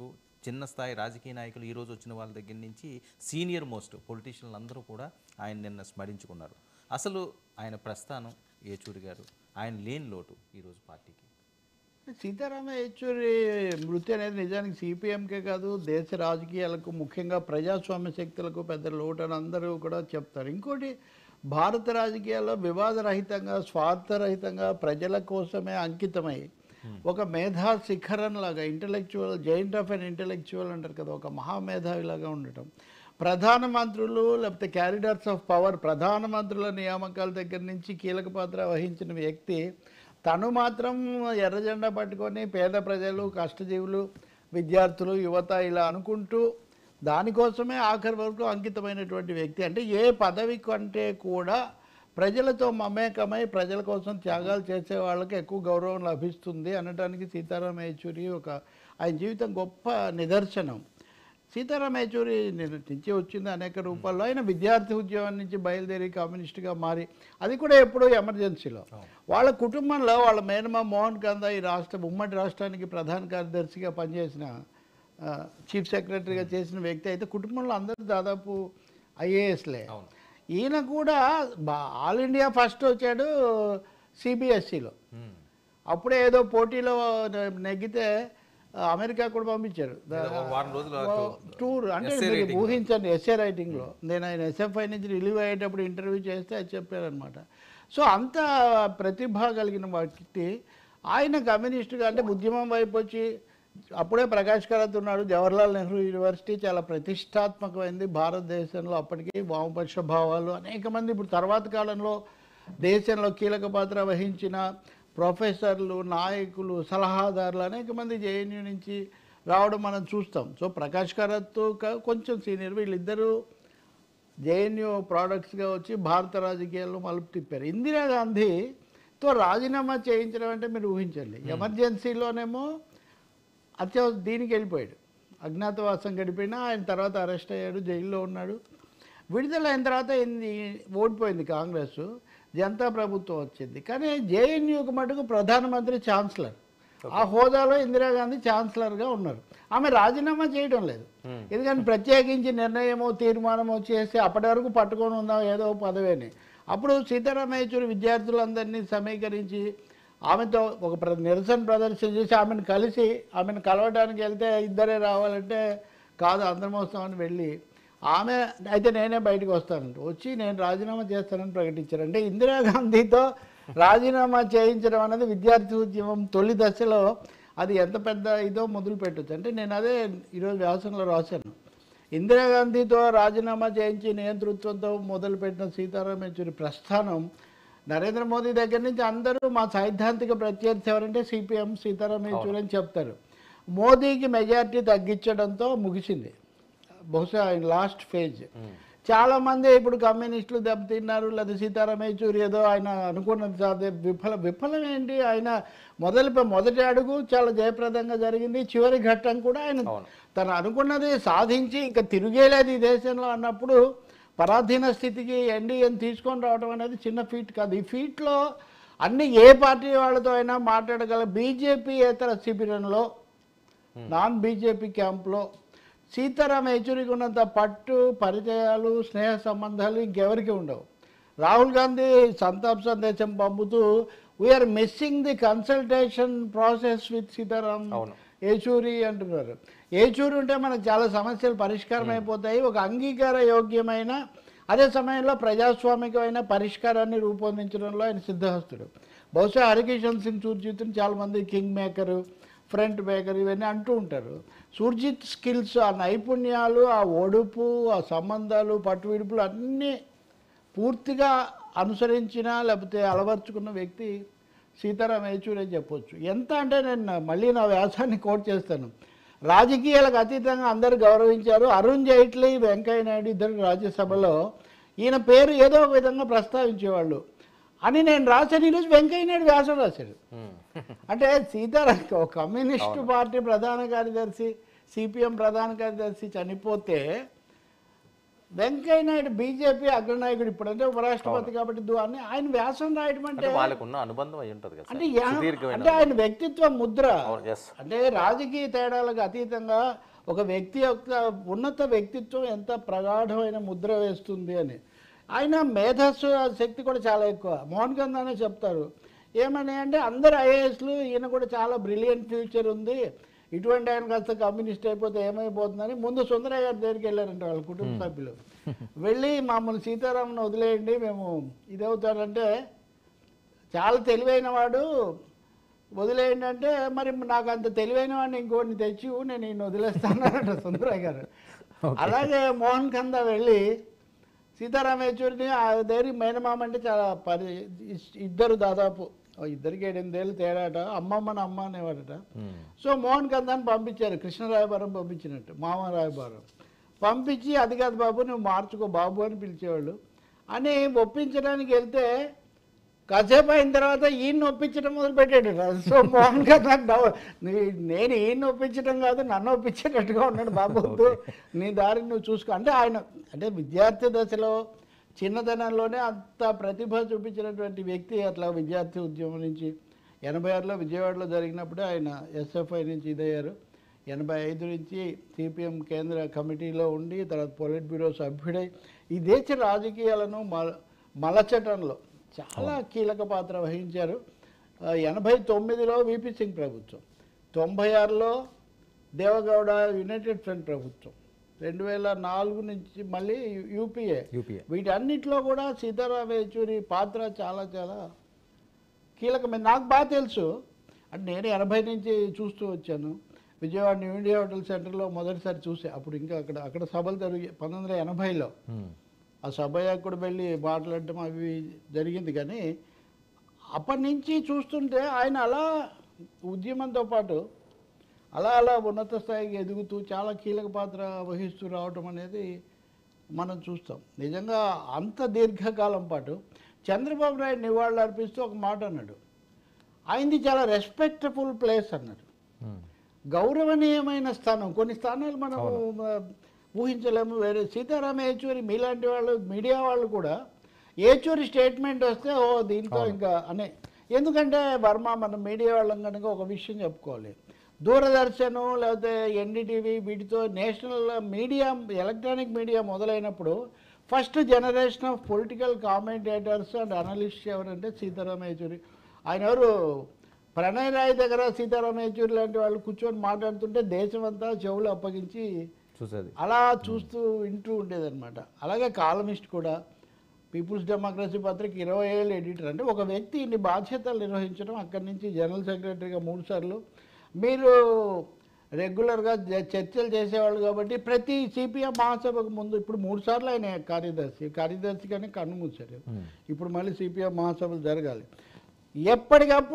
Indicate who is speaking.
Speaker 1: వరకు చిన్న స్థాయి రాజకీయ నాయకులు ఈరోజు వచ్చిన వాళ్ళ దగ్గర నుంచి సీనియర్ మోస్ట్ పొలిటీషియన్లు అందరూ కూడా ఆయన నిన్న స్మరించుకున్నారు. అసలు ఆయన ప్రస్థానం, ఏచూరి గారు, ఆయన లేని లోటు ఈరోజు పార్టీకి.
Speaker 2: సీతారామ యేచూరి మృతి అనేది నిజానికి సిపిఎంకే కాదు, దేశ రాజకీయాలకు, ముఖ్యంగా ప్రజాస్వామ్య శక్తులకు పెద్ద లోటు అని అందరూ కూడా చెప్తారు. ఇంకోటి, భారత రాజకీయాల్లో వివాదరహితంగా, స్వార్థరహితంగా, ప్రజల కోసమే అంకితమై ఒక మేధా శిఖరంలాగా, intellectual giant of an intellectual అంటారు కదా, ఒక మహామేధావిలాగా ఉండటం. ప్రధానమంత్రులు లేకపోతే క్యారిడర్స్ ఆఫ్ పవర్, ప్రధానమంత్రుల నియామకాల దగ్గర నుంచి కీలక పాత్ర వహించిన వ్యక్తి తను మాత్రం ఎర్రజెండా పట్టుకొని పేద ప్రజలు, కష్టజీవులు, విద్యార్థులు, యువత ఇలా అనుకుంటూ దానికోసమే ఆఖరి వరకు అంకితమైనటువంటి వ్యక్తి. అంటే ఏ పదవి కంటే కూడా ప్రజలతో మమేకమై ప్రజల కోసం త్యాగాలు చేసే వాళ్ళకి ఎక్కువ గౌరవం లభిస్తుంది అనడానికి సీతారామ యేచూరి ఆయన జీవితం గొప్ప నిదర్శనం. సీతారామ యేచూరి నుంచి వచ్చింది అనేక రూపాల్లో. ఆయన విద్యార్థి ఉద్యమం నుంచి బయలుదేరి కమ్యూనిస్ట్గా మారి, అది కూడా ఎప్పుడో ఎమర్జెన్సీలో. వాళ్ళ కుటుంబంలో వాళ్ళ మేనమా మోహన్ కందా ఈ ఉమ్మడి రాష్ట్రానికి ప్రధాన కార్యదర్శిగా పనిచేసిన, చీఫ్ సెక్రటరీగా చేసిన వ్యక్తి అయితే కుటుంబంలో అందరూ దాదాపు ఐఏఎస్లే. ఈయన కూడా ఆల్ ఇండియా ఫస్ట్ వచ్చాడు సిబిఎస్ఈలో. అప్పుడే ఏదో పోటీలో నెగ్గితే అమెరికా కూడా పంపించారు టూర్. అంటే మీరు ఊహించండి, ఎస్ఏ రైటింగ్లో. నేను ఆయన ఎస్ఎఫ్ఐ నుంచి రిలీవ్ అయ్యేటప్పుడు ఇంటర్వ్యూ చేస్తే అది చెప్పారనమాట. సో అంత ప్రతిభ కలిగిన వ్యక్తి ఆయన కమ్యూనిస్టుగా, అంటే ఉద్యమం వైపు వచ్చి, అప్పుడే ప్రకాష్ కరాత్ ఉన్నాడు. జవహర్లాల్ నెహ్రూ యూనివర్సిటీ చాలా ప్రతిష్టాత్మకమైంది భారతదేశంలో. అప్పటికి వామపక్ష భావాలు అనేక మంది, ఇప్పుడు తర్వాత కాలంలో దేశంలో కీలక పాత్ర వహించిన ప్రొఫెసర్లు, నాయకులు, సలహాదారులు అనేక మంది జేఎన్యూ నుంచి రావడం మనం చూస్తాం. సో ప్రకాష్ కరాత్ కొంచెం సీనియర్, వీళ్ళిద్దరూ జేఎన్యూ ప్రోడక్ట్స్గా వచ్చి భారత రాజకీయాల్లో మలుపు తిప్పారు. ఇందిరాగాంధీతో రాజీనామా చేయించడం అంటే మీరు ఊహించండి. ఎమర్జెన్సీలోనేమో దీనికి వెళ్ళిపోయాడు, అజ్ఞాతవాసం గడిపినా. ఆయన తర్వాత అరెస్ట్ అయ్యాడు, జైల్లో ఉన్నాడు. విడుదలైన తర్వాత ఓడిపోయింది కాంగ్రెస్, జనతా ప్రభుత్వం వచ్చింది. కానీ జేఎన్యూకి మటుకు ప్రధానమంత్రి ఛాన్సలర్, ఆ హోదాలో ఇందిరాగాంధీ ఛాన్సలర్గా ఉన్నారు. ఆమె రాజీనామా చేయడం లేదు, ఎందుకంటే ప్రత్యేకించి నిర్ణయమో తీర్మానమో చేసి అప్పటి వరకు పట్టుకొని ఉందాం ఏదో పదవిని. అప్పుడు సీతారామ యేచూరి విద్యార్థులందరినీ సమీకరించి ఆమెతో ఒక నిరసన ప్రదర్శన చేసి ఆమెను కలవడానికి వెళ్తే ఇద్దరే రావాలంటే కాదు అందరం వస్తామని వెళ్ళి ఆమె అయితే నేనే బయటకు వస్తానంట వచ్చి నేను రాజీనామా చేస్తానని ప్రకటించారు. అంటే ఇందిరాగాంధీతో రాజీనామా చేయించడం అనేది విద్యార్థి ఉద్యమం తొలి దశలో అది ఎంత పెద్ద ఇదో మొదలు పెట్టచ్చు. అంటే నేను అదే ఈరోజు వ్యాసంలో రాశాను. ఇందిరాగాంధీతో రాజీనామా చేయించి నియంతృత్వంతో మొదలుపెట్టిన సీతారామ యేచూరి ప్రస్థానం నరేంద్ర మోదీ దగ్గర నుంచి అందరూ మా సైద్ధాంతిక ప్రత్యర్థి ఎవరంటే సిపిఎం, సీతారామ యేచూరి అని చెప్తారు. మోదీకి మెజారిటీ తగ్గించడంతో ముగిసింది బహుశా ఆయన లాస్ట్ ఫేజ్. చాలామంది ఇప్పుడు కమ్యూనిస్టులు దెబ్బతిన్నారు, లేదా సీతారామ యేచూరి ఏదో ఆయన అనుకున్నది విఫలం ఏంటి, ఆయన మొదటి అడుగు చాలా జయప్రదంగా జరిగింది, చివరి ఘట్టం కూడా ఆయన తను అనుకున్నది సాధించి ఇంకా తిరిగేలేదు ఈ దేశంలో అన్నప్పుడు పరాధీన స్థితికి ఎన్డీఏని తీసుకొని రావడం అనేది చిన్న ఫీట్ కాదు. ఈ ఫీట్లో అన్ని ఏ పార్టీ వాళ్ళతో అయినా మాట్లాడగల బీజేపీ ఏతర శిబిరంలో, నాన్ బీజేపీ క్యాంప్లో సీతారామ యేచూరికి ఉన్నంత పట్టు, పరిచయాలు, స్నేహ సంబంధాలు ఇంకెవరికి ఉండవు. రాహుల్ గాంధీ సంతాప సందేశం పంపుతూ we are missing the consultation process with Sitaram Yechury అంటున్నారు. యేచూరి ఉంటే మనకు చాలా సమస్యలు పరిష్కారం అయిపోతాయి, ఒక అంగీకార యోగ్యమైన అదే సమయంలో ప్రజాస్వామికమైన పరిష్కారాన్ని రూపొందించడంలో ఆయన సిద్ధహస్తుడు. బహుశా హరికిషన్ సింగ్ సూర్జిత్ని చాలామంది కింగ్ మేకరు, ఫ్రంట్ మేకర్ ఇవన్నీ అంటూ ఉంటారు. సూర్జిత్ స్కిల్స్, ఆ నైపుణ్యాలు, ఆ ఒడుపు, ఆ సంబంధాలు, పట్టు విడుపులు అన్నీ పూర్తిగా అనుసరించిన లేకపోతే అలవర్చుకున్న వ్యక్తి సీతారామ యేచూరి అని చెప్పొచ్చు. ఎంత అంటే నేను మళ్ళీ నా వ్యాసాన్ని కోట్ చేస్తాను. రాజకీయాలకు అతీతంగా అందరూ గౌరవించారు. అరుణ్ జైట్లీ, వెంకయ్య నాయుడు ఇద్దరు రాజ్యసభలో ఈయన పేరు ఏదో ఒక విధంగా ప్రస్తావించేవాళ్ళు అని నేను రాశాను. ఈరోజు వెంకయ్య నాయుడు వ్యాసం రాశాడు. అంటే సీతారాం కమ్యూనిస్టు పార్టీ ప్రధాన కార్యదర్శి, సిపిఎం ప్రధాన కార్యదర్శి చనిపోతే వెంకయ్య నాయుడు బీజేపీ అగ్రనాయకుడు, ఇప్పుడు అంటే ఉపరాష్ట్రపతి కాబట్టి అని ఆయన వ్యాసం రాయడం అంటే
Speaker 3: వాళ్ళకున్న అనుబంధం అయి ఉంటుంది కదా
Speaker 2: అంటే అంటే ఆయన వ్యక్తిత్వ ముద్ర.
Speaker 3: ఎస్
Speaker 2: అంటే రాజకీయ తేడాలకు అతీతంగా ఒక వ్యక్తి యొక్క ఉన్నత వ్యక్తిత్వం ఎంత ప్రగాఢమైన ముద్ర వేస్తుంది అని. ఆయన మేధస్సు శక్తి కూడా చాలా ఎక్కువ. మోహన్ కందానే చెప్తారు ఏమని అంటే అందరు ఐఏఎస్లు, ఈయన కూడా చాలా బ్రిలియంట్ ఫ్యూచర్ ఉంది, ఇటువంటి ఆయన కాస్త కమ్యూనిస్ట్ అయిపోతే ఏమైపోతుందని ముందు సుందరయ్య గారి దగ్గరికి వెళ్ళారంటే వాళ్ళ కుటుంబ సభ్యులు. వెళ్ళి మమ్మల్ని సీతారామన్ వదిలేయండి, మేము ఇదవుతారంటే చాలా తెలివైన వాడు, వదిలేయండి అంటే మరి నాకు అంత తెలివైన వాడిని ఇంకోటిని తెచ్చి నేను ఈయన వదిలేస్తానంట సుందరయ్య గారు. అలాగే మోహన్ కందా వెళ్ళి సీతారామ యేచూరిని ఆ దగ్గరికి మేనమామ అంటే చాలా ఇద్దరు దాదాపు ఇద్దరికి 8 ఏళ్ళు తేడాట, అమ్మమ్మని అమ్మ అనేవాడట. సో మోహన్ కందాన్ని పంపించారు, కృష్ణరాయబారం పంపించినట్టు, మామ రాయబారం పంపించి అది కాదు బాబు నువ్వు మార్చుకో బాబు అని పిలిచేవాళ్ళు అని ఒప్పించడానికి వెళ్తే కాసేపు అయిన తర్వాత ఈయన్ని ఒప్పించడం మొదలు పెట్టాడు. సో మోహన్ కందా నేను ఈయన్ని ఒప్పించడం కాదు నన్ను ఒప్పించేటట్టుగా ఉన్నాడు, బాబు వద్దు నీ దారిని నువ్వు చూసుకో అంటే. ఆయన అంటే విద్యార్థి దశలో చిన్నతనంలోనే అంత ప్రతిభ చూపించినటువంటి వ్యక్తి. అట్లా విద్యార్థి ఉద్యమం నుంచి 86లో విజయవాడలో జరిగినప్పుడే ఆయన ఎస్ఎఫ్ఐ నుంచి ఇదయ్యారు. 85 నుంచి సిపిఎం కేంద్ర కమిటీలో ఉండి తర్వాత పొలిట్ బ్యూరో సభ్యుడై ఈ దేశ రాజకీయాలను మలచటంలో చాలా కీలక పాత్ర వహించారు. 89లో విపి సింగ్ ప్రభుత్వం, 96లో దేవగౌడ యునైటెడ్ ఫ్రంట్ ప్రభుత్వం, 2004 నుంచి మళ్ళీ యూపీఏ. వీటన్నిటిలో కూడా సీతారామ యేచూరి పాత్ర చాలా చాలా కీలకమైన. నాకు బాగా తెలుసు అంటే నేను 80 నుంచి చూస్తూ వచ్చాను. విజయవాడ న్యూ ఇండియా హోటల్ సెంటర్లో మొదటిసారి చూసా. అప్పుడు ఇంకా అక్కడ సభలు జరిగి 1980లో ఆ సభకు కూడా వెళ్ళి మాట్లాడటం అవి జరిగింది. కానీ అప్పటి నుంచి చూస్తుంటే ఆయన అలా ఉద్యమంతో పాటు అలా ఉన్నత స్థాయికి ఎదుగుతూ చాలా కీలక పాత్ర వహిస్తూ రావటం అనేది మనం చూస్తాం. నిజంగా అంత దీర్ఘకాలం పాటు చంద్రబాబు నాయుడు నివాళులు అర్పిస్తూ ఒక మాట అన్నాడు, ఆయనది చాలా రెస్పెక్టబుల్ ప్లేస్ అన్నాడు, గౌరవనీయమైన స్థానం. కొన్ని స్థానాలు మనం ఊహించలేము. వేరే సీతారామ యేచూరి మీలాంటి వాళ్ళు మీడియా వాళ్ళు కూడా యేచూరి స్టేట్మెంట్ వస్తే ఓ దీంతో ఇంకా అనే. ఎందుకంటే వర్మ మన మీడియా వాళ్ళం కనుక ఒక విషయం చెప్పుకోవాలి, దూరదర్శన్ లేకపోతే ఎన్డీటీవీ వీటితో నేషనల్ మీడియా ఎలక్ట్రానిక్ మీడియా మొదలైనప్పుడు first generation of political commentators and analyst ఎవరంటే సీతారామ యేచూరి. ఆయన ఎవరు ప్రణయ్ రాయ్ దగ్గర సీతారామ యేచూరి లాంటి వాళ్ళు కూర్చొని మాట్లాడుతుంటే దేశం అంతా చెవులు అప్పగించి
Speaker 1: చూసేది,
Speaker 2: అలా చూస్తూ వింటూ ఉండేదన్నమాట. అలాగే కాలమిస్ట్ కూడా పీపుల్స్ డెమోక్రసీ పత్రిక 20 ఏళ్ళు ఎడిటర్. అంటే ఒక వ్యక్తి ఇన్ని బాధ్యతలు నిర్వహించడం, అక్కడి నుంచి జనరల్ సెక్రటరీగా 3 సార్లు, మీరు రెగ్యులర్గా చర్చలు చేసేవాళ్ళు కాబట్టి ప్రతి సిపిఎం మహాసభకు ముందు ఇప్పుడు 3 సార్లు ఆయన కార్యదర్శి కానీ కన్ను మూసారు. ఇప్పుడు మళ్ళీ సిపిఎం మహాసభలు జరగాలి. ఎప్పటికప్పుడు